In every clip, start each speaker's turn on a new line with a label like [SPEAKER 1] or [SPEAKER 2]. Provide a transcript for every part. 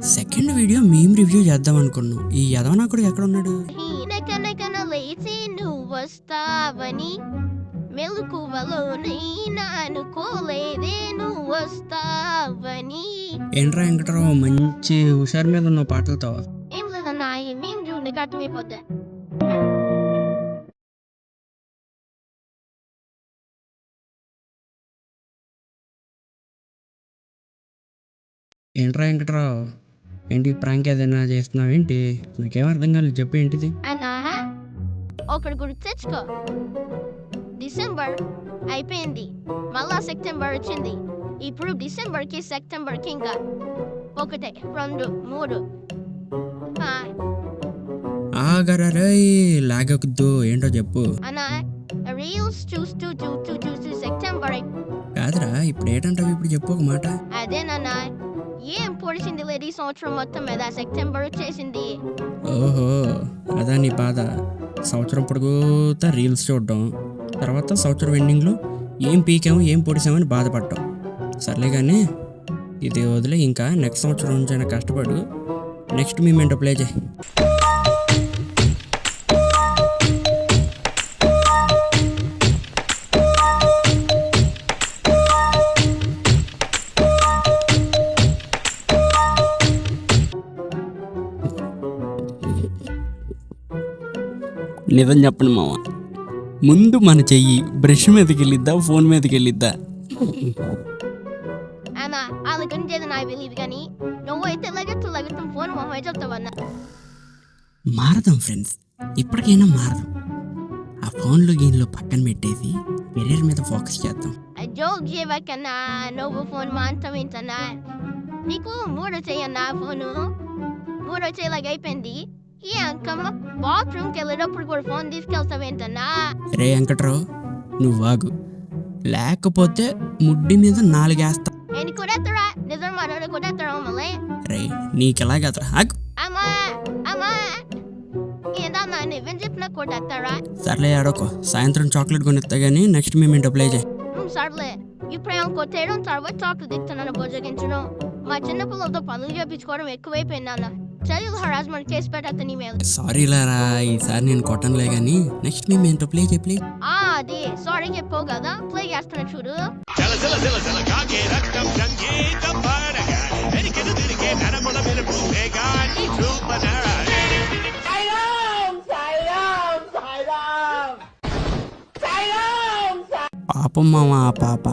[SPEAKER 1] Second video మేము review చేద్దాం అనుకున్నాం. ఈ యదవనాకుడు ఎక్కడ ఉన్నాడు?
[SPEAKER 2] లేచి నువ్వు వస్తావని మెలకువలోనైనా అనుకోలేదే నువ్వు వస్తావని.
[SPEAKER 1] ఏంట్రా వెంకటరావు మంచి హుషారు మీద ఉన్న పాటలతో?
[SPEAKER 2] ఏం లేదన్నా, మేము చూడండి అర్థమైపోద్దా.
[SPEAKER 1] ఏంట్రా వెంకటరావు, ఏంటి ప్రాంక్ ఏదైనా చేస్తున్నావు ఏంటి? నాకేం అర్థం కాలేదు, చెప్పు ఏంటిది?
[SPEAKER 2] అన్నా ఒకటి గుర్తు తెచ్చుకో, డిసెంబర్ అయిపోయింది, మళ్ళా సెప్టెంబర్ వచ్చింది. ఇప్పుడు డిసెంబర్కి సెప్టెంబర్కి ఇంకా 1 2 3
[SPEAKER 1] ఆగరరే లాగొద్దు, ఏంటో చెప్పు
[SPEAKER 2] అన్నా. రీల్స్ చూస్తూ సెప్టెంబర్
[SPEAKER 1] కాదురా, ఇప్పుడు ఏంటంటావు? ఇప్పుడు చెప్పు ఒక మాట.
[SPEAKER 2] అదేనన్నా, ఏం పొడిచింది లేదు ఈ సంవత్సరం మొత్తం మీద, సెప్టెంబర్ వచ్చేసింది.
[SPEAKER 1] ఓహో, అదా నీ బాధ. సంవత్సరం పొడుగుతా రీల్స్ చూడడం, తర్వాత సంవత్సరం ఎండింగ్లో ఏం పీకాము ఏం పొడిసామని బాధపడ్డాం. సర్లే కానీ ఇది వదిలే, ఇంకా నెక్స్ట్ సంవత్సరం నుంచి అయినా కష్టపడు. నెక్స్ట్ మూమెంట్ ప్లే చేయి. నిజం చెప్పండి మామ, ముందు మన చెయ్యి బ్రష్ మీదకి వెళ్ళిద్దా ఫోన్ మీదకి వెళ్ళిద్దా?
[SPEAKER 2] అన్నా వాళ్ళ గురించి ఏదో నాకు తెలియదు కానీ నువ్వైతే లగత్తం ఫోన్ మొహం చెప్తావన్నా.
[SPEAKER 1] మారదాం ఫ్రెండ్స్, ఇప్పటికైనా మారదాం. ఆ ఫోన్లో గీన్లో పక్కన పెట్టేసి కెరీర్ మీద ఫోకస్ చేద్దాం.
[SPEAKER 2] జోక్ చేయవకన్నా, నువ్వు ఫోన్ మాంతమేంటన్నా? నీకు 3 చేయన్నా ఫోను, 3 చేయలాగా అయిపోయింది. ఈ అంకమ్మ బాత్రూమ్కి వెళ్ళేటప్పుడు కూడా ఫోన్ తీసుకెళ్తావేంటన్నా?
[SPEAKER 1] రే వెంకట్రావు, నువ్వు ఆగు, లేకపోతే ముడ్డి మీద 4 వేస్తా.
[SPEAKER 2] నేను కొడతారా? నిజం మాట్లాడ కొడతారా మళ్ళీ?
[SPEAKER 1] రే నీకెలాగతరా? ఆగు.
[SPEAKER 2] అమ్మా అమ్మా ఏదన్నా నువ్వేం చెప్పినా కొడతారా?
[SPEAKER 1] సర్లే ఆడోకో, సాయంత్రం చాక్లెట్ కొనిస్తా కానీ నెక్స్ట్ మూమెంట్ ప్లే చేయి.
[SPEAKER 2] సర్లే, ఇప్పుడేమో కొట్టేయడం తర్వాత చాక్లెట్ ఇస్తున్నాను బోజగించడం. మా చిన్నపిల్లలతో పనులు చేయించుకోవడం ఎక్కువైపోయిందన్న. చైల్డ్ హరాస్మెంట్ కేసు పెట్టద్దు నీ మీద.
[SPEAKER 1] సారీ లారా, ఈసారి నేను కొట్టనులే కానీ నెక్స్ట్ మూమెంట్ ప్లే చేయి ప్లీజ్.
[SPEAKER 2] అది సారీ చెప్పావు కదా, ప్లే చేస్తున్నా చూడు.
[SPEAKER 1] పాపం మామ, ఆ పాప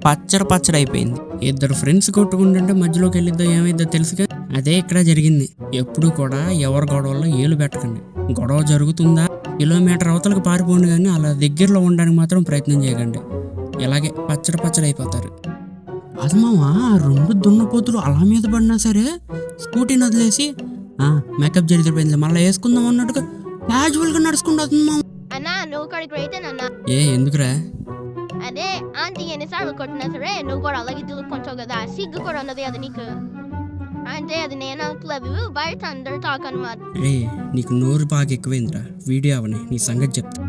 [SPEAKER 1] పచ్చడి అయిపోయింది. 2 ఫ్రెండ్స్ కొట్టుకుంటుంటే మధ్యలోకి వెళ్ళిద్దో ఏమైద్దో తెలుసుగా, అదే ఇక్కడ జరిగింది. ఎప్పుడు కూడా ఎవరి గొడవల్లో ఏలు పెట్టకండి. గొడవ జరుగుతుందా కిలోమీటర్ అవతలకు పారిపోండి, కానీ అలా దగ్గరలో ఉండడానికి మాత్రం ప్రయత్నం చేయకండి. ఇలాగే పచ్చడి అయిపోతారు. అది మామ, 2 దున్నపోతులు అలా మీద పడినా సరే స్కూటీని వదిలేసి మేకప్ జరిగిపోయింది మళ్ళీ వేసుకుందాం అన్నట్టుగా క్యాజువల్గా నడుచుకుంటుంది మామ.
[SPEAKER 2] అన్నా నువ్వు కడికి రైతేనన్నా.
[SPEAKER 1] ఎందుకురా?
[SPEAKER 2] అదే ఆంటీ ఎన్నిసార్లు కొట్టినా సరే నువ్వు కూడా అలాగే దులుపుకుంటావు కదా, సిగ్గు కూడా ఉన్నది అది నీకు. అంటే అది నేను అనుకోలేదు, బయట అందరు టాక్ అనమాట.
[SPEAKER 1] రే నీకు నోరు బాగా ఎక్కువైందిరా, వీడియో అవని నీ సంగతి చెప్తా.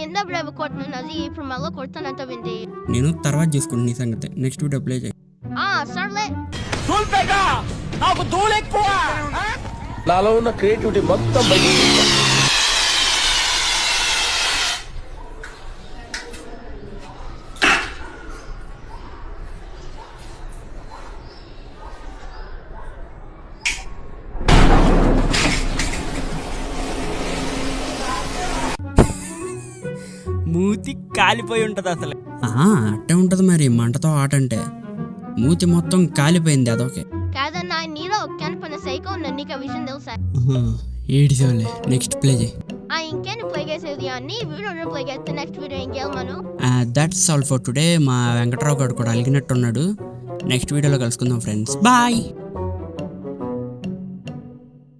[SPEAKER 2] ఎందప్పుడు కొట్టినది, ఇప్పుడు మళ్ళీ కొడతానంట వింది.
[SPEAKER 1] నేను తర్వాత చూసుకుంటాను నీ సంగతి. నెక్స్ట్ వీడియో ప్లే చేయి.
[SPEAKER 2] సర్లే.
[SPEAKER 3] నాలో ఉన్న క్రియేటివిటీ మొత్తం
[SPEAKER 1] మూతి కాలిపోయి ఉంటది అసలు. అట్టే ఉంటది మరి, మంటతో ఆట అంటే. మూతి మొత్తం కాలిపోయింది అదొకే.
[SPEAKER 2] కాదన్నా, నీలో కనిపిన సైకో నీకు విషయం తెలుసా?
[SPEAKER 1] ఏడిసేవాళ్ళే, నెక్స్ట్ ప్లే చేయి.
[SPEAKER 2] ఇంకేం ప్లే చేసేది అన్ని వీడియో ప్లే చేస్తే నెక్స్ట్ వీడియో ఇంకేమను.
[SPEAKER 1] That's all for today. మా వెంకట్రావు గారు కూడా అలిగినట్టున్నాడు. నెక్స్ట్ వీడియోలో కలుసుకుందాం ఫ్రెండ్స్, బాయ్.